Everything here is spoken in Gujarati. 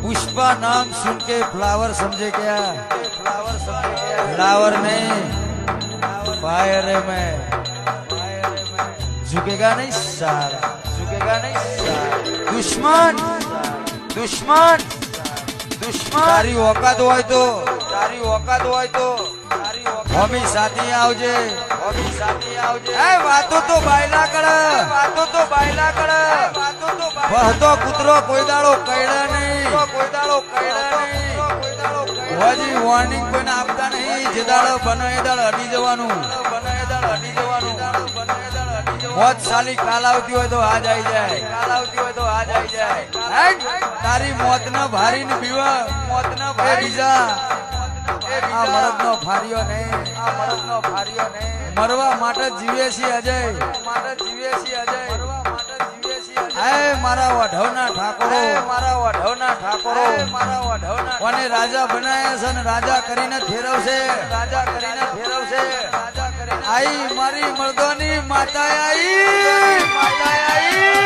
पुष्पा नाम सुन के फ्लावर समझे क्या? फ्लावर नहीं, फायर है मैं। झुकेगा नहीं सारा, झुकेगा नहीं सारा। दुश्मन दुश्मन दुश्मन तारी औकात હોય તો, તારી औकात હોય તો હોમી સાથી આવજે, હોમી સાથી આવજે। એ વાતો તો બાયલા કરે, વાતો તો બાયલા કરે, વાતો તો બહતો કૂતરો કોઈ દાડો કઈડા નહીં, કોઈ દાડો કઈડા નહીં, કોઈ દાડો હોજી વોર્નિંગ કોઈને આપતા નહીં। જે દાડો બને એ દાડો અડી જવાનું, બને એ દાડો અડી જવાનું, બને એ દાડો અડી જવાનું। મોત સાલી કાલ આવતી હોય તો આજ આવી જાય, કાલ આવતી હોય તો આજ આવી જાય। તારી મોત ન ભારી ને બીવા, મોત ન ભારી બીજા। આ મરદનો ફાર્યો નહીં, આ મરદનો ફાર્યો નહીં। મરવા માટે જીવે છે અજય, માટે જીવે છે અજય, મરવા માટે જીવે છે અજય। હે મારા વઢવના ઠાકોરો, મારા વઢવના ઠાકોરો, મારા વઢવના કોને રાજા બનાયા છે ને રાજા કરીને ફેરવશે, રાજા કરીને ફેરવશે, રાજા કરીને। આઈ મારી મર્દોની માતા આઈ, માતા આઈ।